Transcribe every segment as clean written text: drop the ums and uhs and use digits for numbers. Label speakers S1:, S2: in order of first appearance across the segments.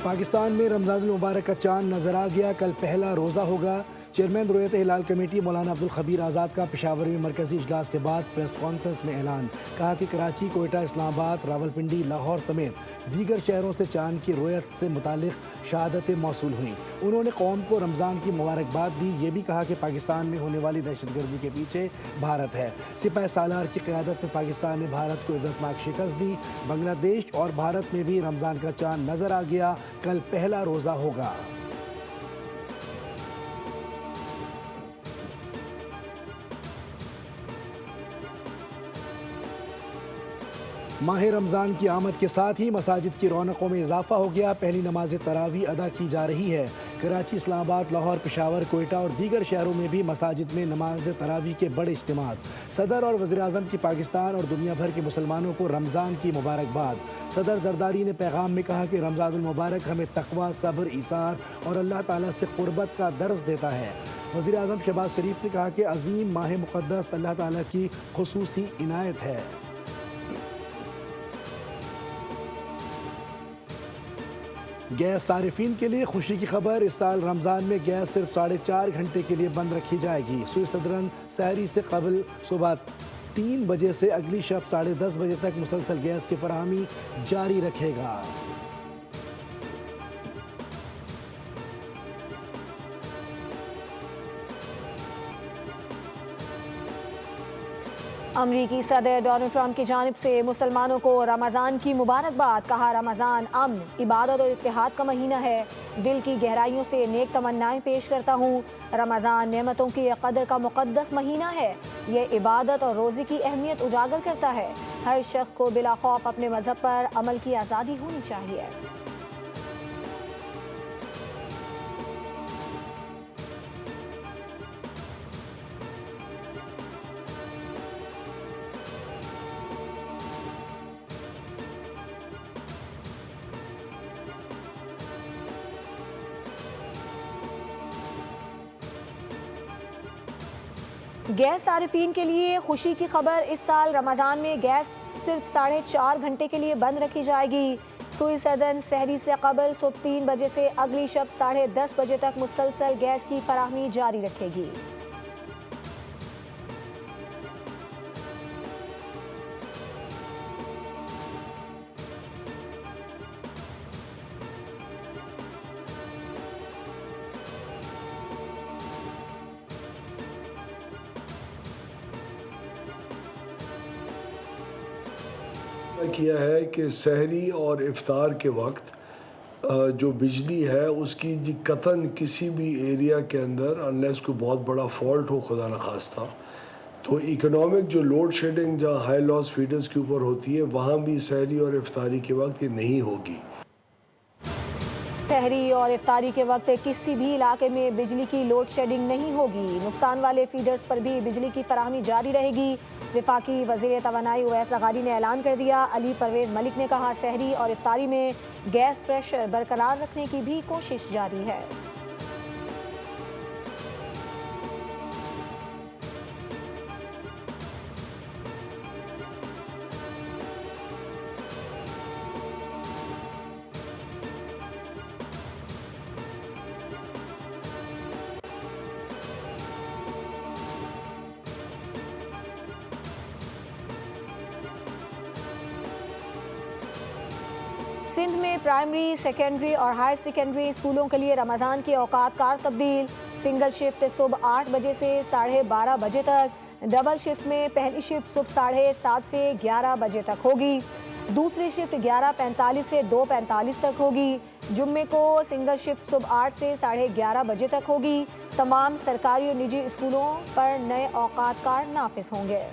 S1: पाकिस्तान में रमज़ान मुबारक का चांद नजर आ गया। कल पहला रोज़ा होगा। चेयरमैन रुयत हिलाल कमेटी मौलाना अब्दुल खबीर आज़ाद का पेशावर में मरकजी इजलास के बाद प्रेस कॉन्फ्रेंस में ऐलान। कहा कि कराची, कोयटा, इस्लामाबाद, रावलपिंडी, लाहौर समेत दीगर शहरों से चांद की रुयत से मुतालिक शहादतें मौसूल हुई। उन्होंने कौम को रमज़ान की मुबारकबाद दी। ये भी कहा कि पाकिस्तान में होने वाली दहशतगर्दी के पीछे भारत है। सिपाही सालार की क़यादत में पाकिस्तान ने भारत को इबरतनाक शिकस्त दी। बांग्लादेश और भारत में भी रमज़ान का चांद नजर आ गया। कल पहला रोज़ा होगा। माह रमज़ान की आमद के साथ ही मसाजिद की रौनकों में इजाफा हो गया। पहली नमाज तरावी अदा की जा रही है। कराची, इस्लामाबाद, लाहौर, पेशावर, कोयटा और दीगर शहरों में भी मसाजिद में नमाज तरावी के बड़े इज्तिमात। सदर और वज़ीर आज़म की पाकिस्तान और दुनिया भर के मुसलमानों को रमज़ान की मुबारकबाद। सदर जरदारी ने पैगाम में कहा कि रमज़ानुल मुबारक हमें तक़वा, सब्र, ईसार और अल्लाह ताला से क़ुर्बत का दर्स देता है। वज़ीर आज़म शहबाज शरीफ ने कहा कि अज़ीम माह मुक़द्दस अल्लाह ताला की ख़ुसूसी इनायत है। गैस सारिफीन के लिए खुशी की खबर। इस साल रमज़ान में गैस सिर्फ 4.5 घंटे के लिए बंद रखी जाएगी। सुई सदरन सहरी से कबल सुबह 3 बजे से अगली शब 10:30 बजे तक मुसलसल गैस की फराहमी जारी रखेगा।
S2: अमरीकी सदर डोनाल्ड ट्रंप की जानिब से मुसलमानों को रमज़ान की मुबारकबाद। कहा, रमज़ान अमन, इबादत और इत्तेहाद का महीना है। दिल की गहराइयों से नेक तमन्नाएं पेश करता हूँ। रमज़ान नेमतों की कदर का मुक़द्दस महीना है। ये इबादत और रोज़ी की अहमियत उजागर करता है। हर शख्स को बिला खौफ अपने मज़हब पर अमल की आज़ादी होनी चाहिए। गैस सारिफीन के लिए खुशी की खबर। इस साल रमज़ान में गैस सिर्फ 4.5 घंटे के लिए बंद रखी जाएगी। सुई सदन सहरी से कबल सुबह 3 बजे से अगली शब 10:30 बजे तक मुसलसल गैस की फराहमी जारी रखेगी।
S3: किया है कि सहरी और इफ्तार के वक्त जो बिजली है उसकी जी कतन किसी भी एरिया के अंदर अनलेस कोई बहुत बड़ा फॉल्ट हो, खुदा न खास्ता, तो इकोनॉमिक जो लोड शेडिंग जहाँ हाई लॉस फीडर्स के ऊपर होती है वहाँ भी सहरी और इफ्तारी के वक्त ये नहीं होगी।
S2: सहरी और इफ्तारी के वक्त किसी भी इलाके में बिजली की लोड शेडिंग नहीं होगी। नुकसान वाले फीडर्स पर भी बिजली की फराहमी जारी रहेगी। वफाकी वज़ीर तवानाई उवैस लगारी ने ऐलान कर दिया। अली परवेज़ मलिक ने कहा, सहरी और इफ्तारी में गैस प्रेशर बरकरार रखने की भी कोशिश जारी है। सिंध में प्राइमरी, सेकेंडरी और हायर सेकेंडरी स्कूलों के लिए रमज़ान के औकात कार तब्दील। सिंगल शिफ्ट सुबह 8 बजे से 12:30 बजे तक। डबल शिफ्ट में पहली शिफ्ट सुबह 7:30 से 11 बजे तक होगी। दूसरी शिफ्ट 11:45 से 2:45 तक होगी। जुम्मे को सिंगल शिफ्ट सुबह 8 से 11:30 बजे तक होगी। तमाम सरकारी और निजी स्कूलों पर नए औकात कार नाफिज होंगे।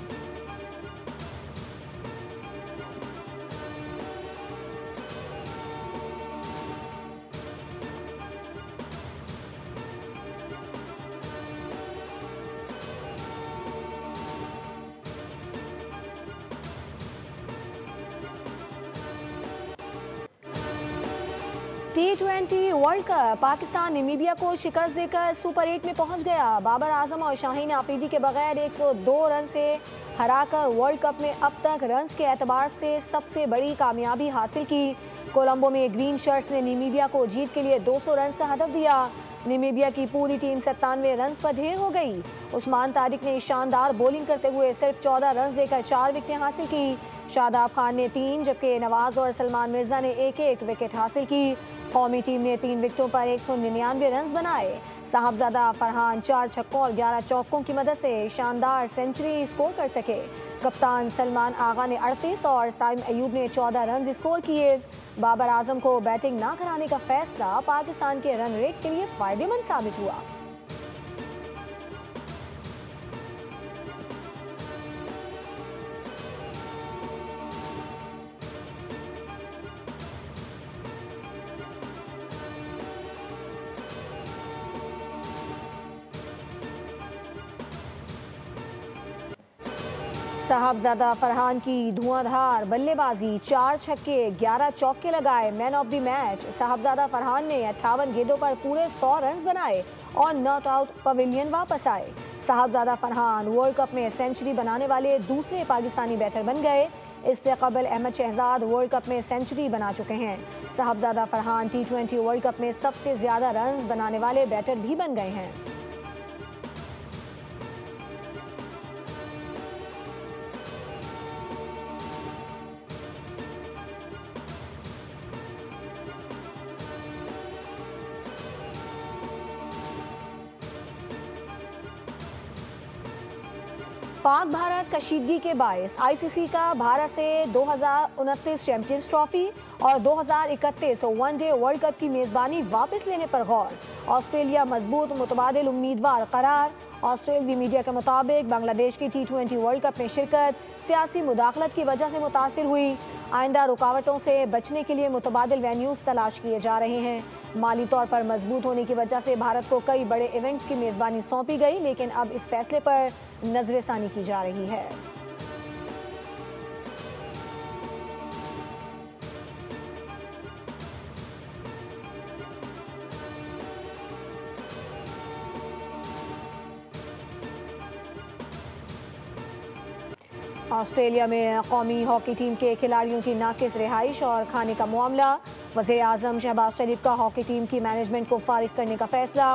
S2: T20 world cup Pakistan Namibia को शिकस्त देकर सुपर 8 में पहुंच गया। बाबर आजम और शाहीन आफरीदी के बगैर 102 रन से हराकर वर्ल्ड कप में अब तक रन्स के एतबार से सबसे बड़ी कामयाबी हासिल की। कोलंबो में ग्रीन शर्ट्स ने नामीबिया को जीत के लिए 200 रन का हदफ दिया। नामीबिया की पूरी टीम 97 रन पर ढेर हो गई। उस्मान तारिक ने शानदार बॉलिंग करते हुए सिर्फ 14 रन देकर 4 विकेटें हासिल की। शादाब खान ने 3 जबकि नवाज और सलमान मिर्जा ने एक विकेट हासिल की। कौमी टीम ने 3 विकेटों पर 199 रन बनाए। साहबजादा फरहान 4 छक्कों और 11 चौकों की मदद से शानदार सेंचुरी स्कोर कर सके। कप्तान सलमान आगा ने 38 और साइम अयूब ने 14 रन स्कोर किए। बाबर आजम को बैटिंग ना कराने का फैसला पाकिस्तान के रन रेट के लिए फायदेमंद साबित हुआ। साहबजादा फरहान की धुआंधार बल्लेबाजी, 4 छक्के 11 चौके लगाए, man of the match. Sahibzada Farhan ने 58 गेंदों पर पूरे 100 रन बनाए और नॉट आउट पवेलियन वापस आए। साहबजादा फरहान वर्ल्ड कप में सेंचुरी बनाने वाले दूसरे पाकिस्तानी बैटर बन गए। इससे कबल अहमद शहजाद वर्ल्ड कप में सेंचुरी बना चुके हैं। साहबजादा फरहान T20 वर्ल्ड कप में सबसे ज्यादा रन बनाने वाले बैटर भी बन गए हैं। पाक भारत कशीदगी के बायस आईसीसी का भारत से 2029 चैंपियंस ट्रॉफी और 2031 वनडे वर्ल्ड कप की मेजबानी वापस लेने पर गौर। ऑस्ट्रेलिया मजबूत मुतबादिल उम्मीदवार करार। ऑस्ट्रेलियाई मीडिया के मुताबिक बांग्लादेश की T20 वर्ल्ड कप में शिरकत सियासी मुदाखलत की वजह से मुतासिर हुई। आइंदा रुकावटों से बचने के लिए मुतबादिल वेन्यूज तलाश किए जा रहे हैं। माली तौर पर मजबूत होने की वजह से भारत को कई बड़े इवेंट्स की मेजबानी सौंपी गई, लेकिन अब इस फैसले पर नजरसानी की जा रही है। ऑस्ट्रेलिया में कौमी हॉकी टीम के खिलाड़ियों की नाकिस रिहाइश और खाने का मामला। वज़ीर-ए-आज़म शहबाज शरीफ का हॉकी टीम की मैनेजमेंट को फारिग करने का फैसला।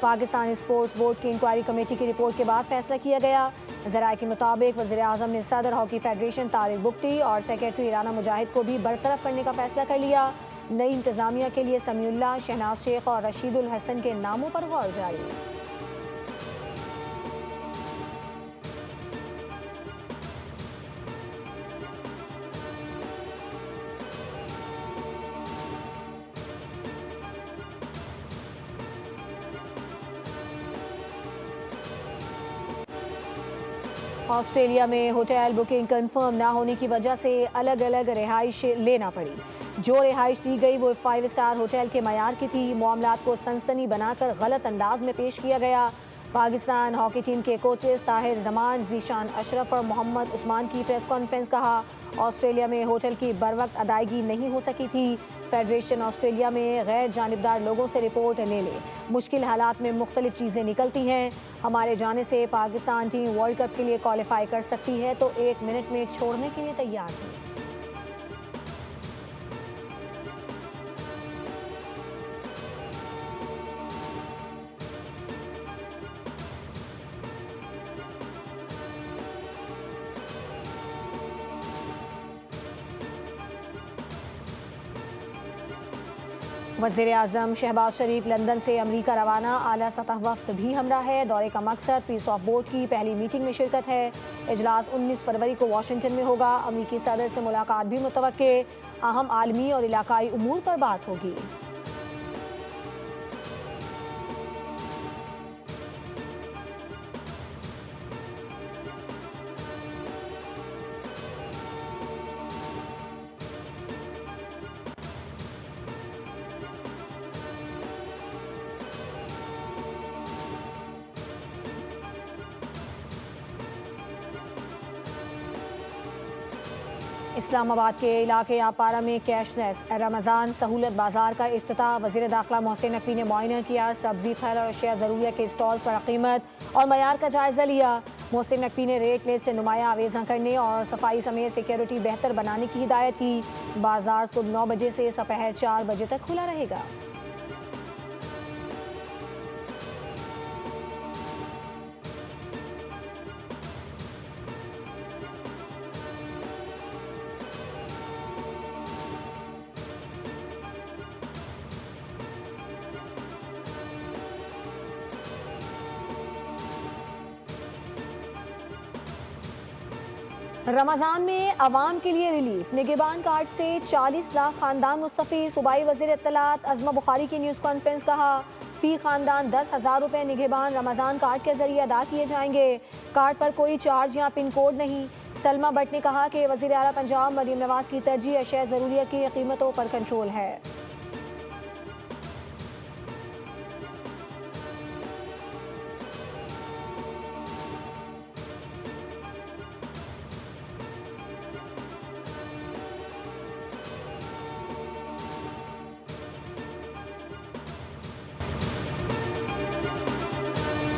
S2: पाकिस्तान स्पोर्ट्स बोर्ड की इंक्वायरी कमेटी की रिपोर्ट के बाद फैसला किया गया। ज़राए के मुताबिक वज़ीर-ए-आज़म ने सदर हॉकी फेडरेशन तारिक बुख्ती और सेक्रेटरी राना मुजाहिद को भी बरतरफ करने का फैसला कर लिया। नई इंतजामिया के लिए समीउल्लाह, शहनाज शेख और रशीदुल हसन के नामों पर गौर जारी। ऑस्ट्रेलिया में होटल बुकिंग कंफर्म ना होने की वजह से अलग अलग रिहाइश लेना पड़ी। जो रिहाइश दी गई वो 5 स्टार होटल के मयार की थी। मामलात को सनसनी बनाकर गलत अंदाज में पेश किया गया। पाकिस्तान हॉकी टीम के कोचेस ताहिर जमान, जीशान अशरफ और मोहम्मद उस्मान की प्रेस कॉन्फ्रेंस कहा ऑस्ट्रेलिया में होटल की बरवक्त अदायगी नहीं हो सकी थी। फेडरेशन ऑस्ट्रेलिया में गैर जानिबदार लोगों से रिपोर्ट ले ले। मुश्किल हालात में मुख्तलिफ चीज़ें निकलती हैं। हमारे जाने से पाकिस्तान टीम वर्ल्ड कप के लिए क्वालिफाई कर सकती है तो 1 मिनट में छोड़ने के लिए तैयार है। वज़ीर-ए-आज़म शहबाज शरीफ लंदन से अमेरिका रवाना। आला सतह वफ्द भी हमरा है। दौरे का मकसद पीस ऑफ बोर्ड की पहली मीटिंग में शिरकत है। इजलास 19 फरवरी को वाशिंगटन में होगा। अमेरिकी सदर से मुलाकात भी मुतवक्के। अहम आलमी और इलाकाई उमूर पर बात होगी। इस्लामाबाद के इलाके आपारा में कैशलेस रमज़ान सहूलत बाजार का इफ्तिताह। वज़ीर दाखिला मोहसिन नकवी ने मुआयना किया। सब्जी, फल और अशिया ज़रूरिया के स्टॉल्स पर कीमत और मयार का जायज़ा लिया। मोहसिन नकवी ने रेट लिस्ट से नुमाया आवेज़ा करने और सफाई समेत सिक्योरिटी बेहतर बनाने की हिदायत की। बाजार सुबह 9 बजे से दोपहर 4 बजे तक खुला रहेगा। रमज़ान में अवाम के लिए रिलीफ। निगहबान कार्ड से 40 लाख खानदान मुस्तफ़ी। सूबाई वज़ीर इत्तलात अज़मा बुखारी की न्यूज़ कॉन्फ्रेंस। कहा फ़ी खानदान 10,000 रुपये निगहबान रमज़ान कार्ड के जरिए अदा किए जाएंगे। कार्ड पर कोई चार्ज या पिन कोड नहीं। सलमा भट्ट ने कहा कि वज़ीर आला पंजाब मरीम नवाज़ की तरजीह अशिया ज़रूरिया की कीमतों पर कंट्रोल है।